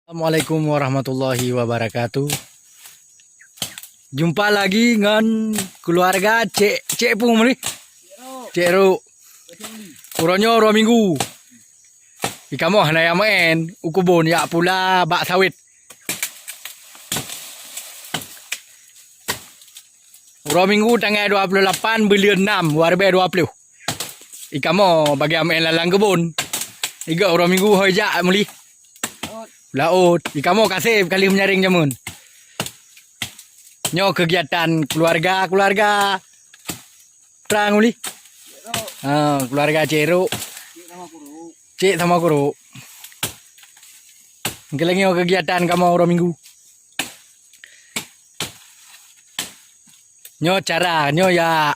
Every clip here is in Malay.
Assalamualaikum warahmatullahi wabarakatuh. Jumpa lagi dengan keluarga Cek Pung ni. Cek Ro. Uronyo 2 minggu. Ikamoh na yamen ukubon ya pula bak sawit. Uro minggu tanggal 28 bulan 6 2020. Ikamoh bagi amen lalang kebun. Iga uro minggu hojak muli. Laut, ikamoh kasih kali menyaring jamun. Nyo kegiatan keluarga terang muli. Keluarga Cero. Cik sama Kuro. Mungkin lagi kegiatan kamu orang minggu. Nyo cara nyo ya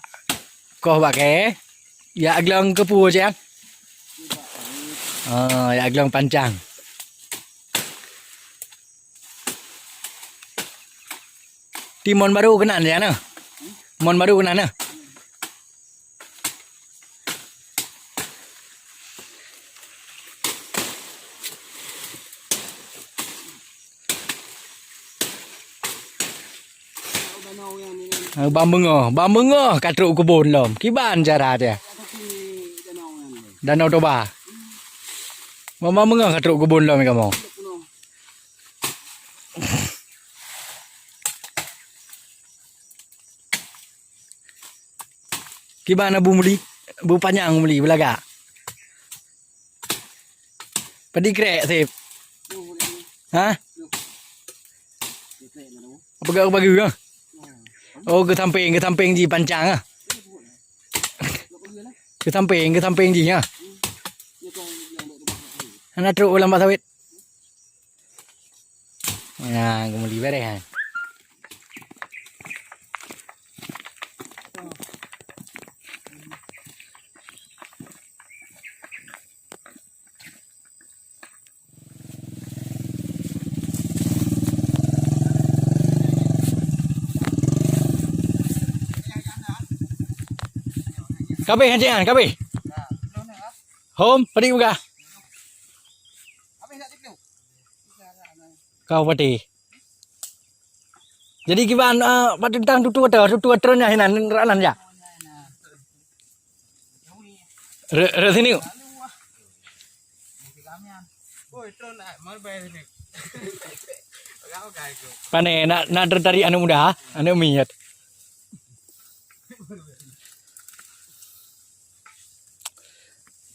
kau pakai ya aglang kepu aja. Ya aglang pancang. Timon baru kena ya na. Mon baru kena na. Bambungo katruk kebun lom. Kiban cara dia. Danau Toba. Bambungo katruk kebun lom kamu. Gimana bu muli? Bu panjang muli belaga. Padi krek sip. Hah? Apa gak bagi kan? Oh ke samping di pancang ah. Ke samping di ya. Anak truk ulang pak sawit. Nah, kembali beres kan. Kabe hajian, kabe. Home, padi buka. Kau padi. Jadi gimana padi tentang tutu nya hinan ranan ya. Re sini. Pane nak tertarik anu muda, anu minyak.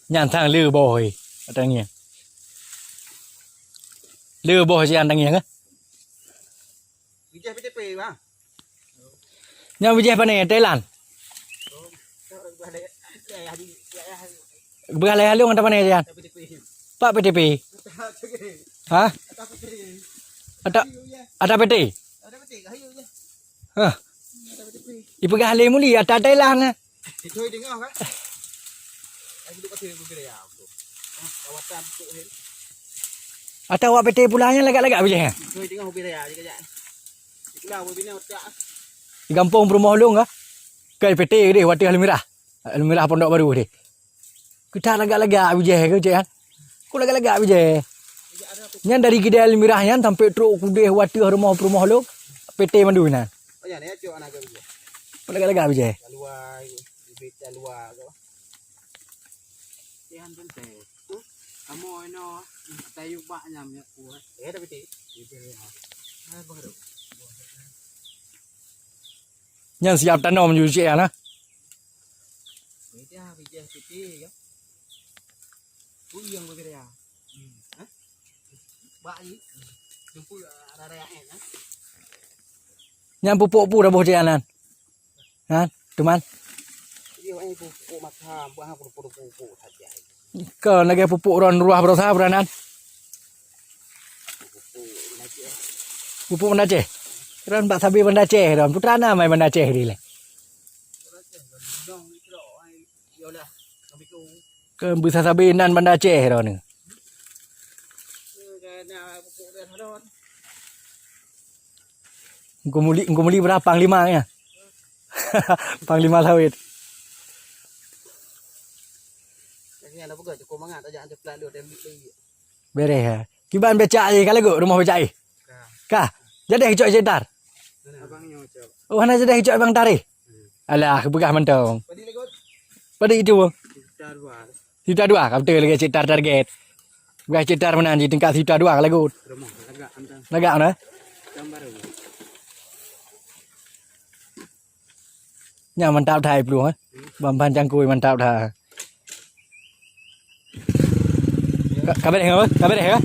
Nhàn thang lừa bồi ở trang nghiền lừa bồi gì ăn trang nghiền á nhau bây giờ bên này tây làn bữa nay luôn ăn bên này ăn pak PTP hả ada PT ibu kali muli ada Thailand na atau awak PT pulangnya lagak-lagak boleh ya? Di kampung Perumahan Long kah? Ke PT deh, Wati Almirah Pondok Baru deh. Kita lagak-lagak boleh ke jangan? Ku lagak-lagak boleh. Nyan dari Kedai Almirah nyan sampai truk kudeh Wati Rumah Perumahan Long PT mandu nah. Oh ya, ni ajo anak boleh. Lagak-lagak boleh. Luar, di luar ke. Yan tente. Kamu ino tayo ba nyam ya kuat. Tapi ti. Baru. Yang siap tanam juga ya na. Bija piti ya. Puyeng begitu ya. Hah? Bayi. Jumpu ada yang enak. Yang pupuk dah boh jalan. Hah, teman. Pupuk macam buah pupuk saja. Ke lagi pupuk ron ruah berosa beranan. Pupuk benda ceh. Ron bak sabi benda ceh ron. Putrana mai benda ceh di le. Ke bisa sabi nan benda ceh ron ni. Ngumuli berapa panglima ya? Panglima sawit. Beres ya. Kiban becak je kalau go rumah becak kah jadi hijau cetar Abangnya macam. oh hana jadi hijau abang tarik alah begah mentong Padi legot. pada itu Sekitar luar. Sita dua kau betul lagi cetar target begah cetar mana di tingkat sita dua kalau go Rumah agak antang. lagak na Gambar. nya mantap thai luôn á bầm pan chang cùi mantap thà cả bên này hả cả bên này hả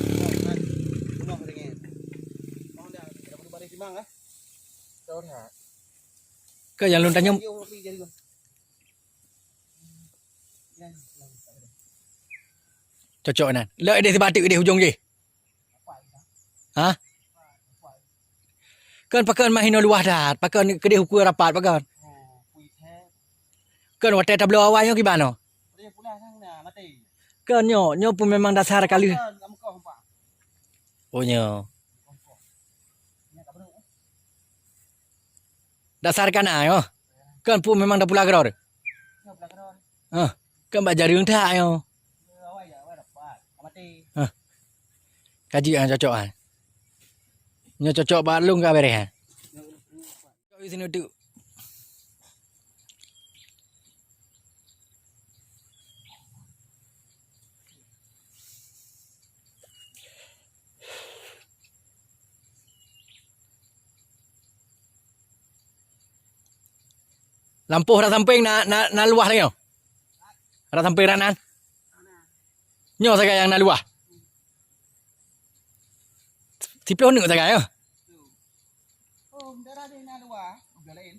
Rumah dengan. Mau dah dapat pada simang ah. Tahu tak? cái giờ luôn ta nhung Yo pergi jadi gua. cocok nè lợi để thì ba tự để hujung gì hả cơn pakan mahino luah dah pakan kedih hukur rapat pakan Kui the. cơn hotel tablo awalnya gimana Dia pula sang na mati. cơn nyo pun memang dasar kali Kamu kau hampa. oh nyo Ni tak perlu. dasar kan ayo cơn pun memang dah pula geror Ni belakang orang. cơn bacaរឿងថាayo Awak ya, awak dapat. Mati. kaji yang cocok ah nyo cocok ba lung ka bere ha cocok di sini tu lampuh dah sampai na luah lagi no dah sampai ranan nyo saga yang na luah Tiplo ni saga yo Oh, darah dia nak luar. Udah lain.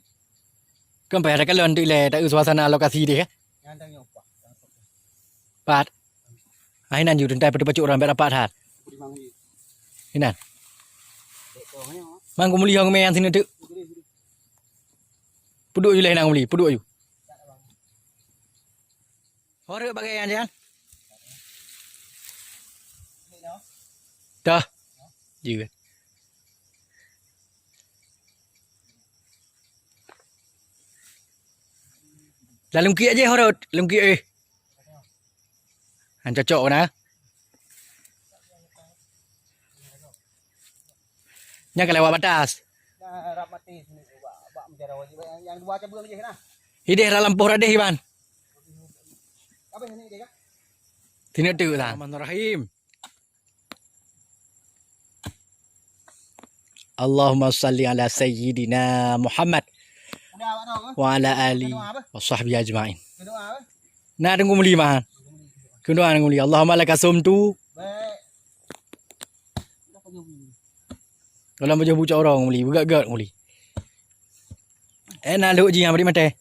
kan pa ada kalon tu le tak suasana lokasi dia Yang tanya apa? pat ainan yu dentai pada pacuk orang rapat hat Budi mangi. hinan Dek kau ni. mang ko muli hang me yang sini tu puduk yu le nang muli puduk yu hore bagai yang jangan Ni no. dah yu là lung kia aja hore lung kia han cocok na nya kalau lewat batas Dah rap mati sini. Bak menjara wajib yang dua cabut aja nah. hideh dalam lampuh radeh iban Apa ini dia kan? Tina tu lah. Bismillahirrahmanirrahim. Allahumma salli ala sayyidina Muhammad Udah awak dong. wa ala ali wa sahbihi ajma'in. Doa apa? Na tunggu muli mah. Kundoa tunggu muli. Allahumma laka sumtu. Baik. Dah pergi. Kalau macam bucak orang muli, bugat-gat muli. Na lu ji yang beri mate.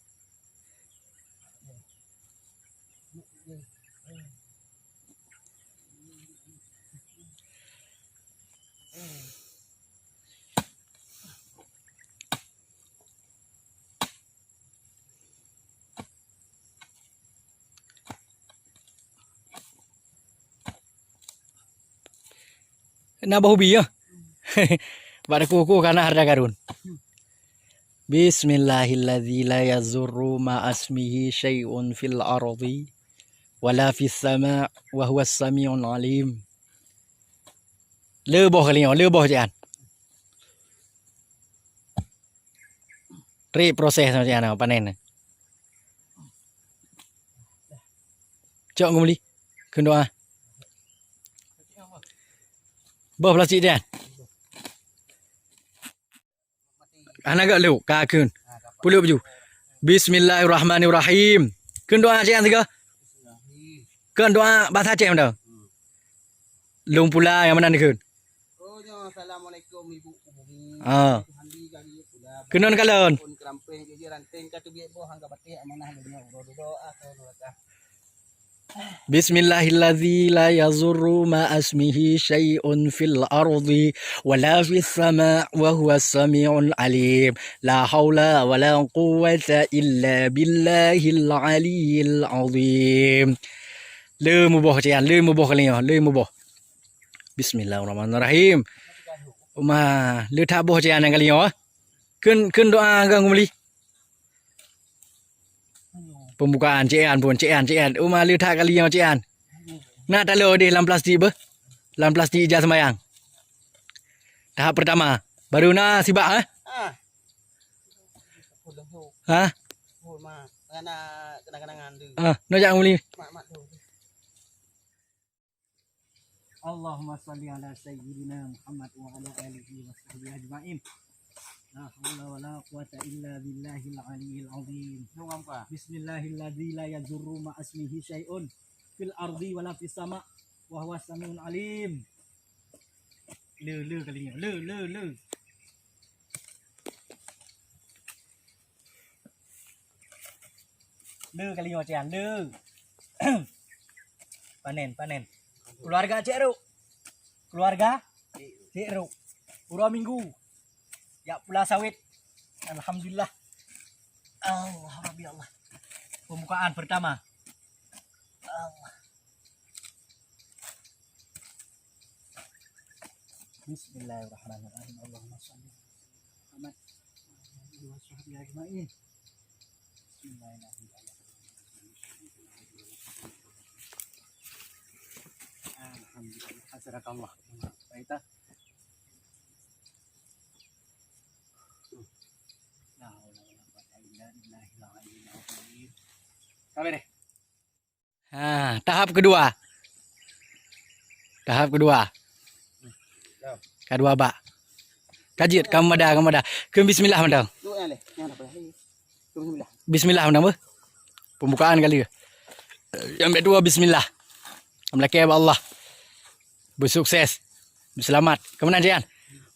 Na bahubi ya. Pada kuku kana harda karun. Bismillahilladzi la yazurru ma asmihi syai'un fil ardi wala fis sama' wa huwas samiul alim. Lơ boh kali lơ boh jangan. Tri proses macam mana panen. Cok ngumli. Kundoa. Boh plastik dia. Anak agak lu kakun. Puluh baju. Bismillahirrahmanirrahim. Kun doa jangan tiga. Kun doa bahasa cek mana? Lung pula yang mana ni kun? Oh, assalamualaikum ibu bumi. Ah. Handi kali pula. Kunon kalon. Pun keramping jadi ranting katu biak boh hangga batik amanah dunia doa atau neraka. Bismillahilladzi la yazurru ma asmihi syai'un fil ardi wala fis sama' wa huwas samiul alim. La haula wala quwwata illa billahil aliyyil azim. Le muboh cian, le muboh kali le muboh. Bismillahirrahmanirrahim. Le taboh cian kali kun doa gang muli. Pembukaan Cik An pun. Cik An. Umar lihat kali yang Cik An. Nak tak lo di dalam plastik ber? Dalam plastik ijaz sembayang. Tahap pertama. Baru nak sibak ha? Ha? Kenang-kenangan tu. No jangan beli. Mak tu. Allahumma salli ala sayyidina Muhammad wa ala alihi wa sahbihi ajma'in. La haula wa la quwata illa billahil aliyyil azim. Nungam ka. Bismillahilladzi la yadurru ma ismihi syai'un fil ardi wa la fis sama' wa huwas samiul alim. Le kalinya. Le. Le kalinya Cik An, le. Panen. Keluarga Cik Ru. Cik Ru. Pura minggu. Ya pula sawit. Alhamdulillah. Allah Rabbi Allah. Pembukaan pertama. Allah. Bismillahirrahmanirrahim. Allahumma shalli ala Muhammad wa ala sahbihi ajma'in. Bismillahirrahmanirrahim. Alhamdulillah. Hasrakallah. Baiklah. La haula wala quwata illa billahil aliyyil azim. Sampai deh. Tahap kedua. Kedua bak. Kajit kamu ada. Ke bismillah mandang. Tu yang leh. Yang apa? Bismillah. Bismillah mandang ber. Pembukaan kali ke. Yang kedua bismillah. Amlaki Allah. Bersukses. Berselamat. Kemenang Cik An.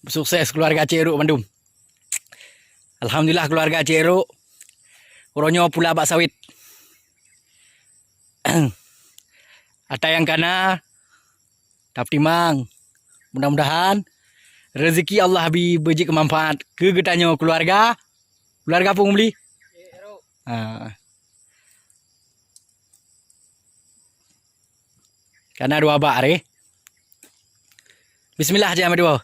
Bersukses keluarga Cik Ru Bandung. Alhamdulillah keluarga Cik Ru. Uronyo pula bak sawit. Ada yang kana. Taptimang. Mudah-mudahan rezeki Allah beri kemanfaat ke getanya keluarga pun beli. Karena dua bak re. Bismillah aja sama dua.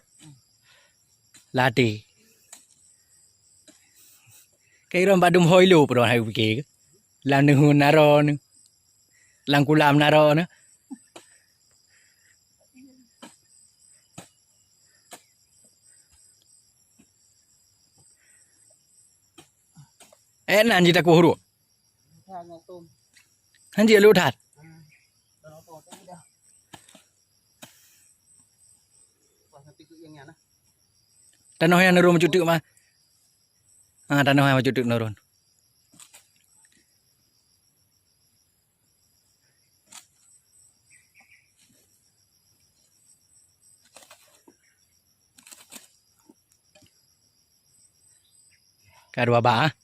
Latih. Kira badum hoilo pun hai fikir. Lang nehun naron. Lang kulam naron. Nanti tak kuhuru. Nanti lu tat. Tanah yang nurun cutuk mah. Tanah yang cutuk nurun. Kedua bak.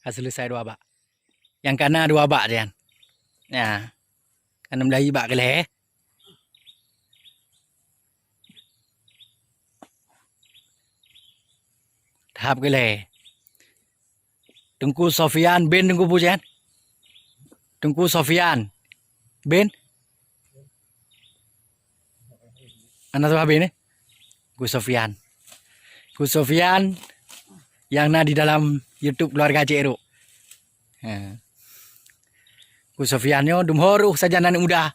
Selesai dua bak. Yang kanan dua bak Jan. Ya. Kanan Melayu bak ke leh. Tahap ke leh. Tengku Sofian Ben tengku pujan. Tengku Sofian Ben. Anak tu Ben Tengku Sofian. Tengku Sofian yang ada di dalam YouTube keluarga Cik Ru. Ku Sofianyo dumhoruh saja anak muda.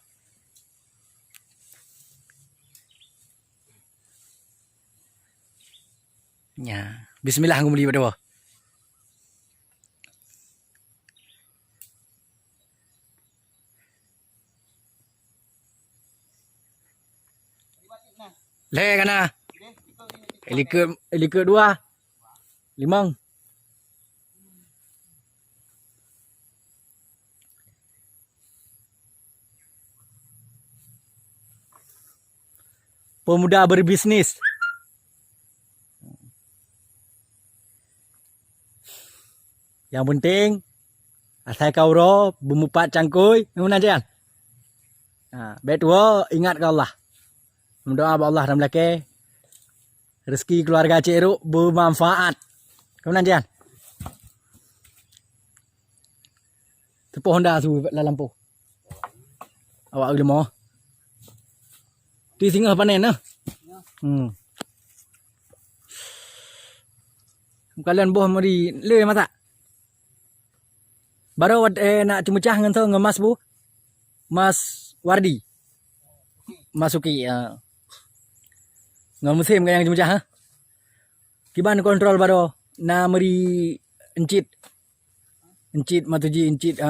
Ya, bismillah aku beli pada. Le kana. Elike dua. Limang. Pemuda berbisnis. Yang penting asal kau roh bermupat cangkui, mana Jan? Betul ingat ke Allah. Berdoa kepada Allah dan belakang rezeki keluarga Cik Ru bermanfaat. Kemana Jan? Tepuh Honda tu dalam lampu. Awak boleh mau? Di singgah panen nah. Kalian boh mari le mata. Baru nak cemecah ngan tu ngemas bu. Mas Wardi. Masuki ngan musim kan yang cemecah ha. Kiban kontrol baru na meri encit. Encit matuji encit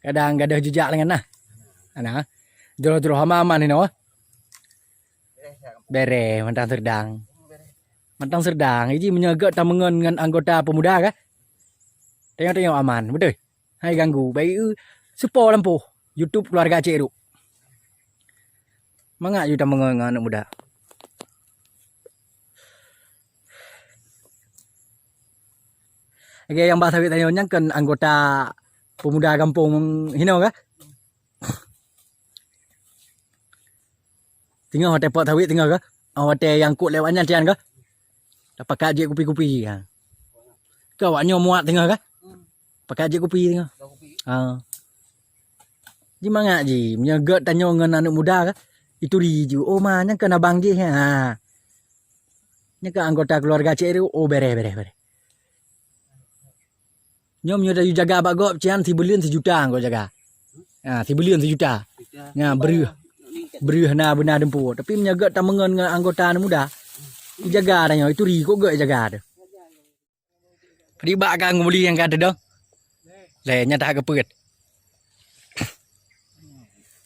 kadang gadah jejak dengan nah. Ana. Jero-jero hama-hama ni no. Bere mantang serdang. Mantang serdang iji menyegat tamengan dengan anggota pemuda kah? Tengok-tengok aman, betul. Hai ganggu, baik support lampu YouTube keluarga Cik Ruk. Mangak you tamengan dengan anak muda. Okay, yang bahasa tanya kan anggota pemuda kampung Hino kah? Tengok hotel pot tawit tengok kah? Hotel yang kut lewatnya cian kah? Dapat kaji kupi-kupi ha. Kau awaknya muat tengok kah? Pakai kaji kupi tengok. Ha. Ji mangak ji, menyegat tanya dengan anak muda kah? Itu riju. Oh mana kan abang ji ha. Nya ke anggota keluarga Cik Ruk. Oh bere. Nyom nyo dah jaga bagop cian 3 bulan 1 juta kau jaga. Ha 3 bulan 1 juta. Nya beri na benar dempu. Tapi menyegat tamengan dengan anggota anak muda. Jaga dah nyo itu ri kok gak jaga dah. Pribak kan nguli yang kata dah. Le nya tak kepet.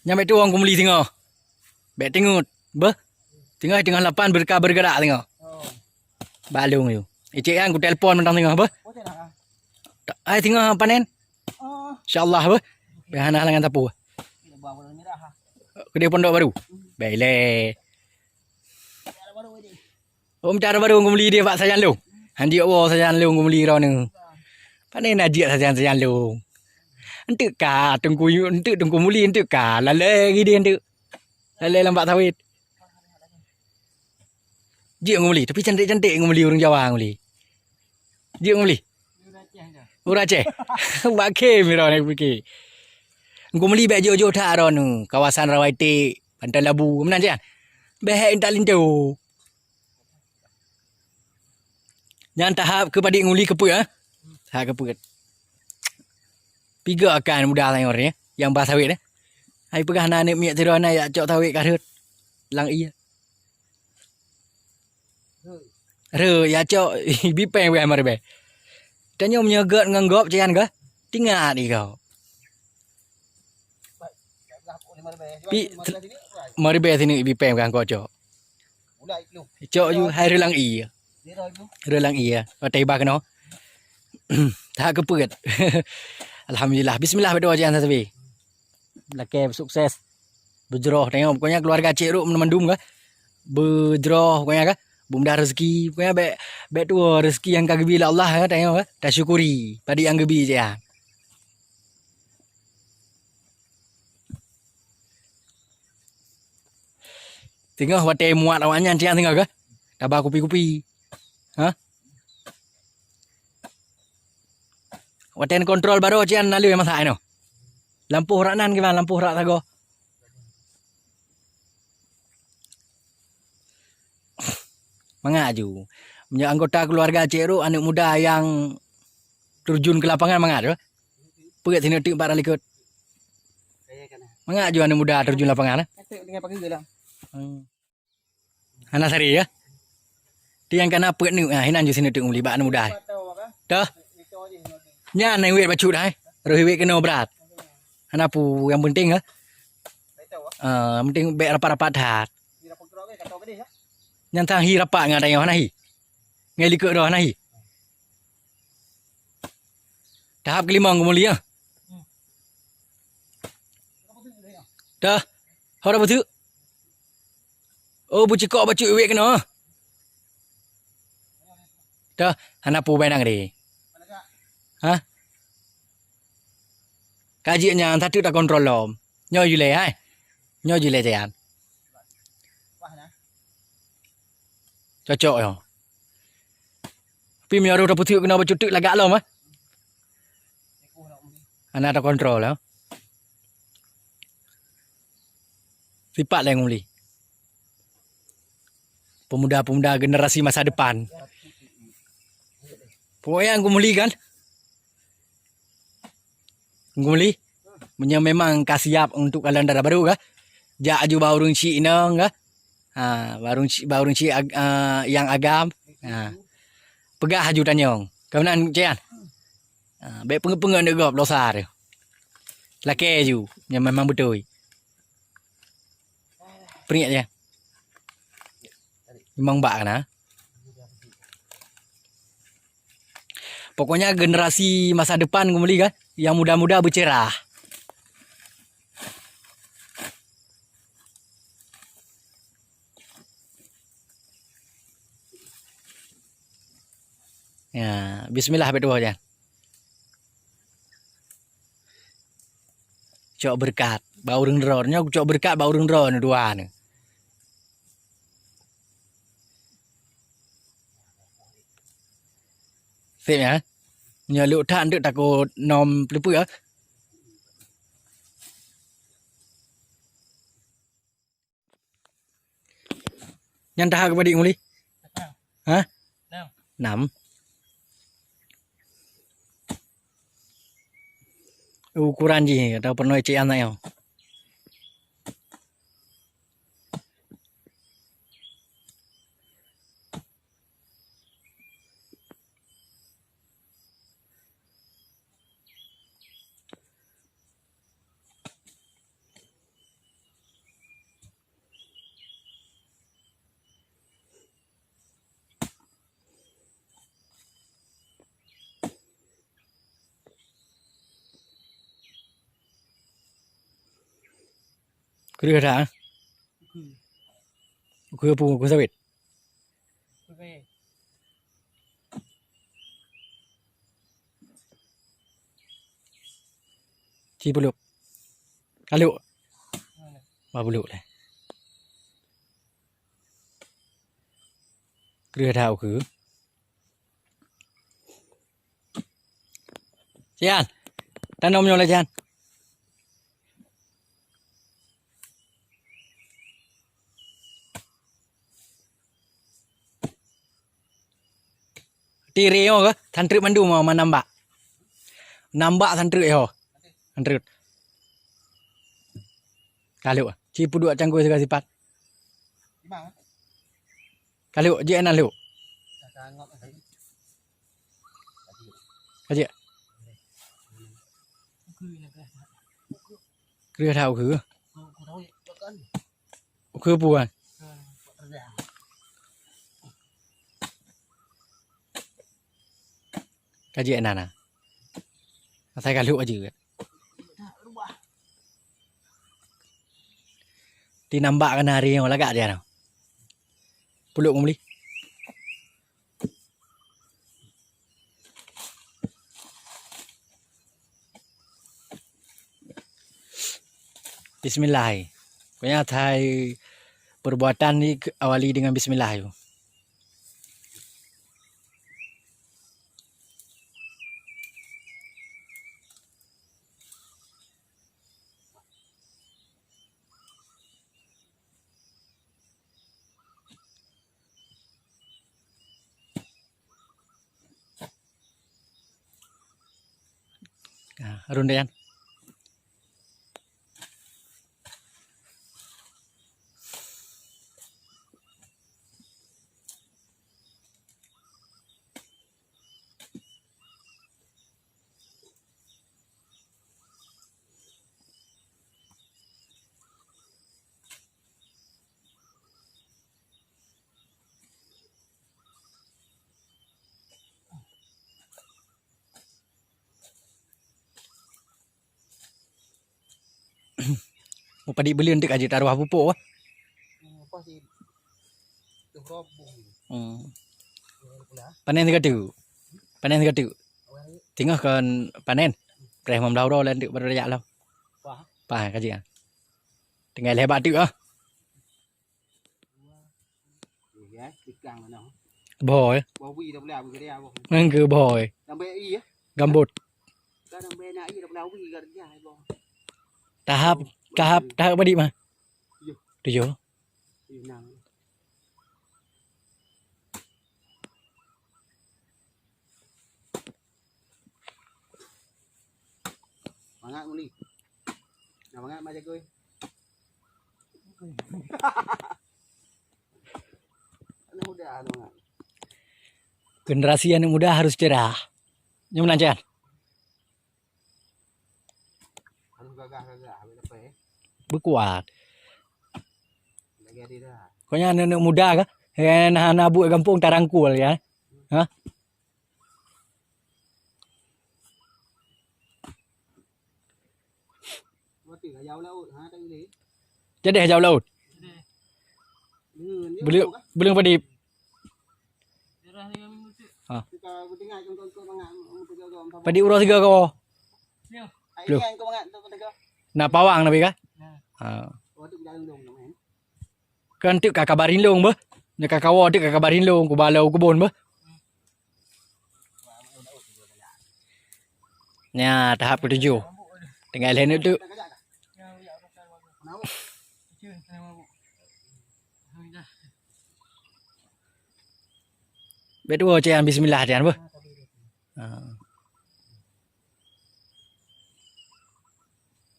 Nya mek tu orang kumuli tengok. Bek tengok. Beh. Tengah 8 bergerak tengok. Balung you. Cik kan ku telefon mentang tengok apa? Ai tengok panen. Insya-Allah apa? Behana dengan tapu. Kedai pondok baru. Baiklah. Om cara baru ngumuli dia pak sajan lu. Handi Allah sajan lu ngumuli ro ni. Panen ajak sajan lu. Entuk ka tungku entuk tungku muli entuk ka lale gidi entuk. Lale lambat sawit. Dia ngumuli tapi cantik-cantik ngumuli orang Jawa ngumuli. Dia ngumuli. Ura Aceh. Bakhe miro ni fikir. Ngumuli bek jojo tak ro nu. Kawasan Rawaiti, Pantai Labu, menan je. Behek tak lintu. Jangan tahap kepada nguli keput ha. Tahap keput. Piga akan mudah tengok ni yang bahasa sawit ni. Hai pegah nak anak miak tiru anak ya cok sawit karut. Lang iya. Re ya cok bipeng we amar be. Tanya menyegat nganggop cian ke? Tinggal ni kau. Mari be sini bipeng kan kau cok. Cok you hai lang iya. Relang iya. Patai ba keno. Tak keput. Alhamdulillah. Bismillah berdoa jangan tapi. Laki sukses. Berjeroh tengok pokoknya keluarga Cik Ruk mendum ke. Berjeroh pokoknya ke. Bumda rezeki pokoknya baik tua rezeki yang kagebi la Allah ya tengok ke. Dah syukuri pada yang gebi je ya. Tengok watai muat awaknya cian tengok ke. Tabah kupi-kupi. Ha? Waten kontrol baru cian lalu yang masak no. Lampu ranan gimana lampu rak tago. Mangaju. Punya anggota keluarga Cik Ruk anak muda yang terjun ke lapangan mangaju. Pegat sini tik 4 likut. Mangaju anak muda terjun lapangan. Anak sari ya. Tiang kana pegat ni hinan ju sini tik umli ba anak muda. Dah. Nya nai wet bacu dah. Rohi wet kena berat. Anapu yang penting ha. Penting bek rapat-rapat hat. Yang tang hi rapat ngada yang nahi. Ngai likut dah nahi. Tahap kelima ngumuli ya. Dah. Hora betul. Oh bucikok bacu wet kena. Dah. Anapu benang ni. Ha? Kajiannya satu tak kontrol lom. Nyo jule hai. Nyo jule jangan. Cocok yo. Pi miaro dah putih kena bercutuk lagak lom ah. Anak tak kontrol ya. Sifat lah yang nguli. Pemuda-pemuda generasi masa depan. Pokoknya yang nguli kan. Nguli. Punya memang kasiap untuk kalender baru kah? Jak aju baurung ci inang kah? Baurung ci yang agam. Pegah haju tanyong. Kamunan cian. Baik pengen degop dosa tu. Laki ju, yang memang betul. Peringat ya. Memang bak na. Pokoknya generasi masa depan kembali kan, yang muda-muda bercerah. Ya, bismillah berdoa aja. Cok berkat, bau rengronnya cok berkat bau rengron dua ni. Sip ya. Nyaluk tak nduk takut nom pelepu ya. Nyantah kepada nguli. Hah? 6. Ukuran je atau pernah cek anak yang. Kira dah. Kira pun kau sabit. Okay. Cipuluk. Kaluk. Mabuluk lah. Kira dah aku. Cian. Tanam nyolah Cian. Tiri yo ke? Tantrik mandu mau nambak. Nambak tantrik yo. Tantrik. Kaluk. Cipu dua cangkul sekali sifat. Gimana? Kaluk je enak lu. Kaje. Kira tahu ke? Ke puan. Kaje enak na. Saya kaluk aja. Tinambak kan hari yang lagak dia. Puluk nguli. Bismillah. Pokoknya Thai perbuatan ni awali dengan bismillah yo. Rundian. Mau padi beli untuk aja taruh pupuk. Apa sih? Tuh robong. Panen tiga tu. Panen tiga tu. Tinggal kan panen. Preh memlau ro lan untuk berdaya lo. Pah kaji ah. Tinggal hebat tu ah. Ya, dikang mana? Boy. Bawa wi dah belah begitu ya. Ngke boy. Sampai i ya. Gambut. Kan sampai nak i dah belah wi kerja boh. Tahap badi mah. Tujuh. Nang. Mangat muli. Nah, mangat macam kau. Anak muda mangat. Generasi yang muda harus cerah. Nyum lancar. Harus gagah-gagah. Apa ya? Berkuat. Lagi ada dah. Pokoknya anak muda kan. Anak abu kampung tarangkul ya. Hah? Mati jauh laut. Ha tak boleh. Jadi jauh laut. Belum padip. Kita tinggal kau mangat. Padip urus tiga kau. Ai yang kau mangat tu pada. Nak pawang nabi kan? Ha. Oh tu jalan dong kan. Kan tu kakak barin long bah. Nya kakak wa tu kakak barin long ku balau ku bon bah. Nya tahap ketujuh. Tinggal lain tu. Betul cian bismillah cian bah.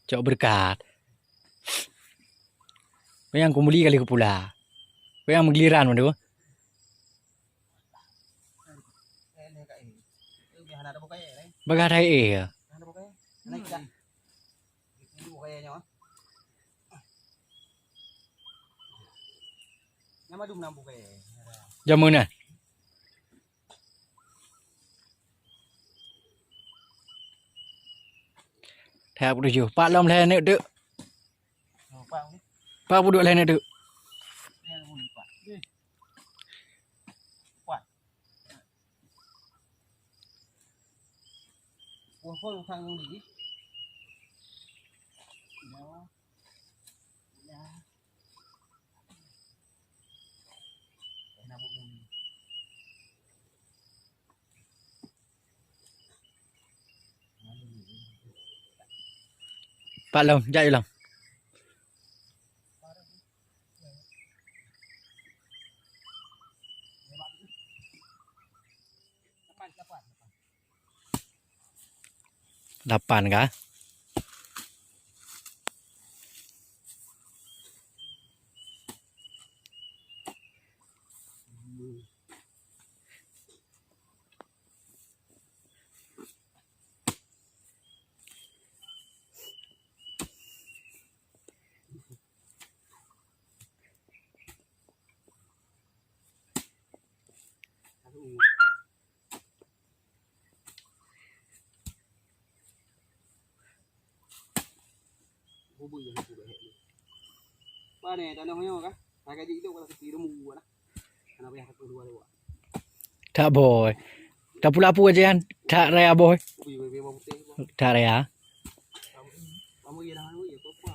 Cok berkat. Yang kumuli kali ke pula. Yang menggiliran mana tu? Bagai hai ya. Jam mana? Tahap ketujuh. Pak Lam lain nak tu. Pak buduk lain nak tu. Pun sang ni. Pak Lam, jap Lam. Lapan kah? Ba này tao nói không hai cái gì đâu là cái mu đó nó bây giờ tôi đua đâu Tak boy. Tak pula apa je kan? Tak raya boy. Tak raya. Kamu ya dah ya apa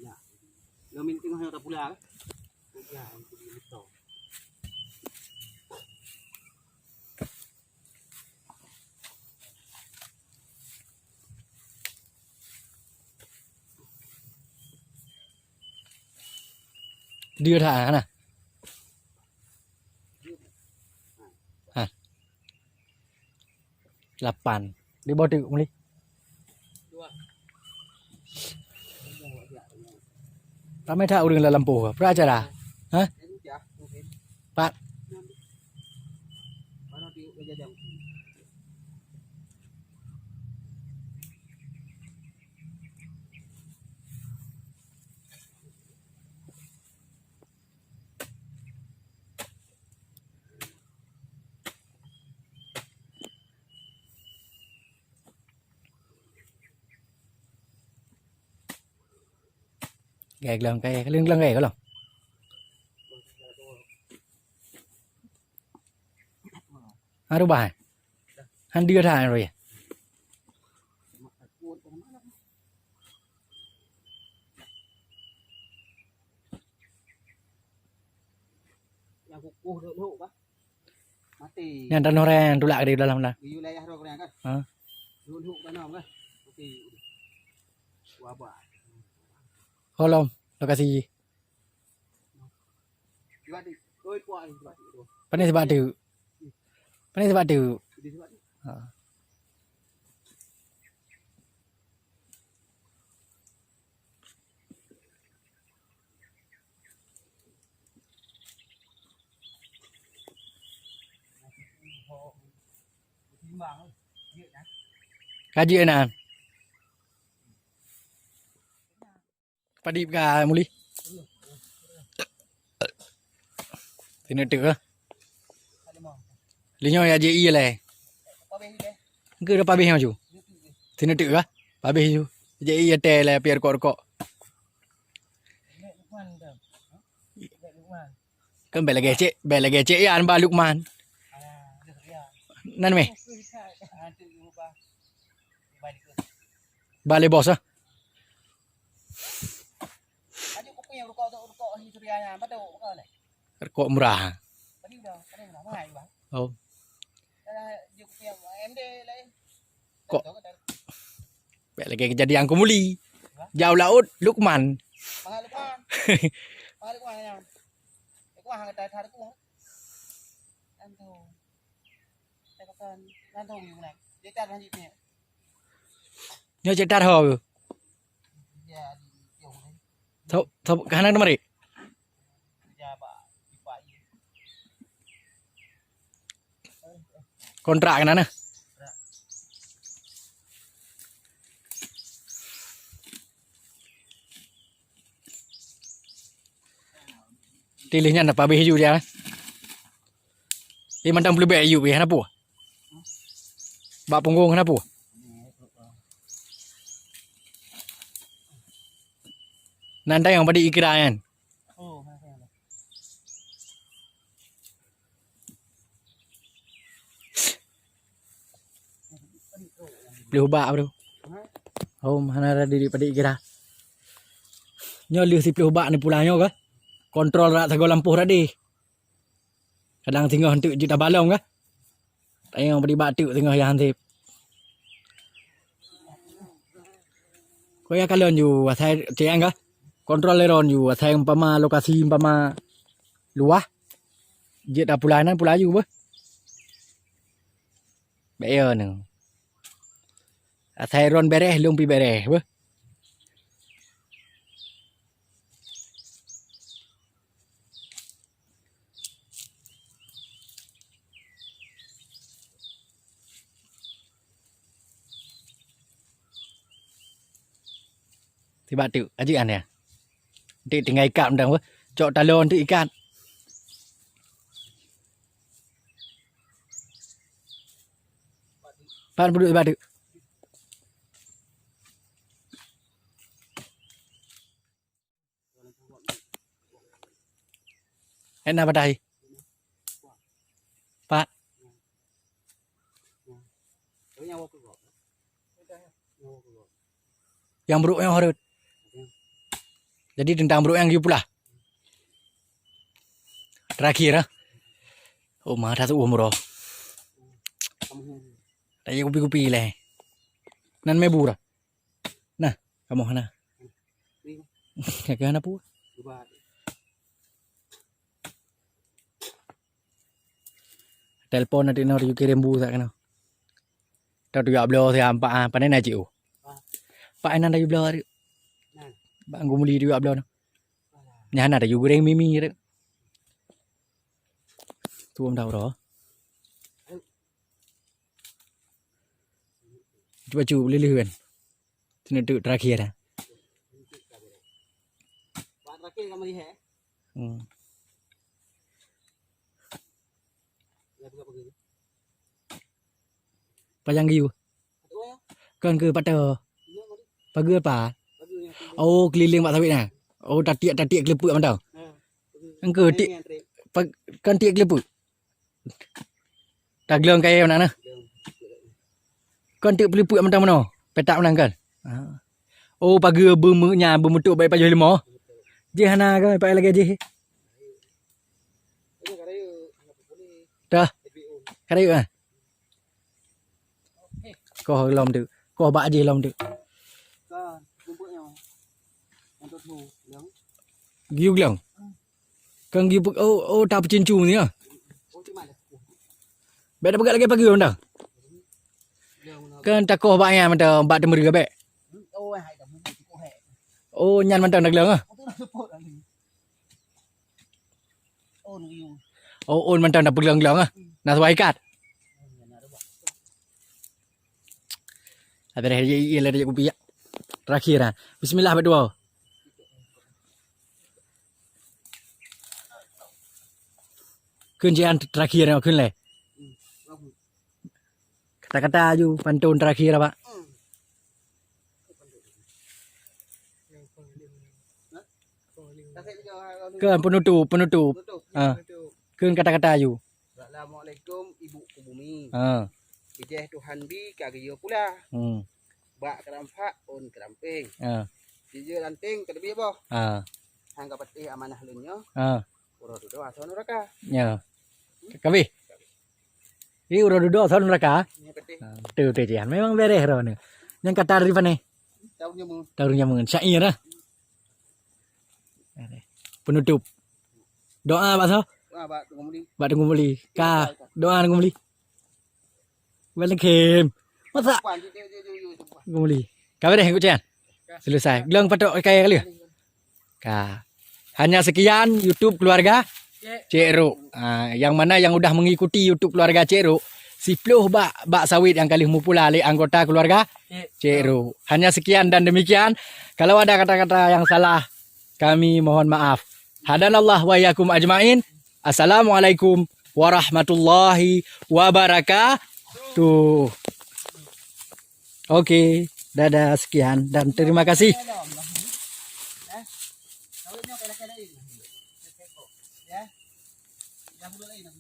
ya lo min tengok tak pula ya betul Dia tak nah. Ha. 8. Dia bawa tu muli. Ramai tak orang dalam lampu. Peracara. Ha? Pak. Gạt lần cái lưng lưng gạt có lòng. Aduh bah. Han đưa ra rồi. Yang kukuh dulu kan mati Yang dan orang tulak di dalam dah. di wilayah orang kan dulu kan kan oke wabah Kolom lokasi. Panis sebab tu. Panis sebab tu. timbang. Dia dah. Kaji enak. Padi ka muli. Tino tu ke? Ada mau. Linyo ya je iya le. Apa beh dia? Ke dah pabih maju. Tino tu ke? Pabih ju. Je iya te le piar kok. Nek Lukman dah. Nek Lukman. Kan bela gece ya an ba Lukman. Dia dia. Nan me. Nanti ubah. Balik ke. Bale bos ah. Aja aku punya rokok historianya. Betul kau ni. Kok murah. Tadi dah mahal bang. Oh. Dia punya MD lain. Kok bela ge kejadian aku muli. Jauh laut Lukman. Mahal Lukman. Mahal Lukman ya. Lukman hang tai thar ku. Nanti. Tekan nantiอยู่ไหน Dia cari lanjut ni. Nyo cetar ho. Dia jauh ni. Thau kanan mari. Dia ba dipai. Kontrak kan ana. Tilihnya nak pabih hiju dia. Dia mandang boleh baik hiju be kenapa? Bak punggung kenapa? Nanti yang pada ikra kan. Oh, mana. Boleh ubah bro. Oh, mana ada diri pada ikra. Nyo liu si boleh ubah ni pulangnya ke? Kontrol rak tegol lampu tadi. Kadang tinggal hantu juta balong ke? Tengok pada batu tengok yang hantu. Kau ya kalian ju asai ceng ke? Kontrol leron ju asai umpama lokasi umpama luah. Jit dah pulanan pulaju be. Beyo ni. Asai ron bereh lung pi bereh be. Thì bạn tự aji an ya. Ti tinggal ikat mendang we. Cok talon tu ikat. Pan berduk batu. Enak badai. Pak. Yang buruk yang harut. Jadi tentang buruk yang pula. Terakhir ah. Oh mah dah tu umroh. Tadi kupi-kupi leh. Nan mebura. Nah, kamu mana? Kaya na po. Telepon natin na rin kirim buta ka na. Tahu juga belo si ampa panen aja u. Pak enan dah belo hari. Bang gumuli juga belo na. Nyahan ada juga goreng mimi gitu. Tuam tahu roh. Coba cuba lilihan. Sini tu terakhir dah. Terakhir kamu lihat. Pajang giu. Kan ke patah. Pagi apa? Oh keliling mak sawit nah. Oh tatik kelepuk mantau. Kan ke tik kan tik kelepuk. Taglong kaya mana nah. Kan tik kelepuk mantau mana? Petak menang kan? Oh pagi bermunya bermutuk baik paju lima. Je hana ke pak lagi je. Dah. Kari ah. Kau lom tu. Kau bak je lom tu. Kan, kumpulnya. Untuk tu, yang. Giu glang. Kan giu oh tak pecincu ni ah. Oh cuma dah. Bek dah pegat lagi pagi dah. Kan tak kau bak yang mantau bak temeri ke bek. Oh hai dah mu ko hai. Oh nyan mantau nak glang ah. Oh tu dah support lagi. Oh nu. Oh on mantau nak pegang glang ah. Nak suai ikat. Ada dia dia kopi ya. Terakhir ah. Bismillah berdoa. Kunjian terakhir nak kun le. Kata-kata aju pantun terakhir apa? Kun penutup. Betul. Ah. Kun kata-kata aju. Assalamualaikum ibu ku bumi. Ah. Ijeh Tuhan bi kagio pula. Bak kerampak on keramping. Ah. Jije lanting kedebi boh. Ah. Hangga peti amanah lunyo. Ah. Uro dudo ason neraka. Ya. Kabi. Ini udah duduk tahun mereka. Ini peti. Tuh cian memang beres roh ni. Yang kata dari mana? Daunnya mu. Taruhnya mengen syair lah. Penutup. Doa Pak So. Bak tunggu muli. Pak tunggu beli. Ka. Doa tunggu beli. Balik kem. Masa Puan ju. tunggu beli. Kau deh ikut cian. Selesai. Gelang patok kayak kali. Ka. Hanya sekian YouTube keluarga Cik Ru. Yang mana yang udah mengikuti YouTube keluarga Cik Ru, 10 bak sawit yang kali pula oleh anggota keluarga Cik Ru. Hanya sekian dan demikian. Kalau ada kata-kata yang salah, kami mohon maaf. Hadanallah wa iyyakum ajmain. Assalamualaikum warahmatullahi wabarakatuh. Oke, dadah sekian dan terima kasih. Sawitnya kala-kala ini. Ya. Yang mulai ini.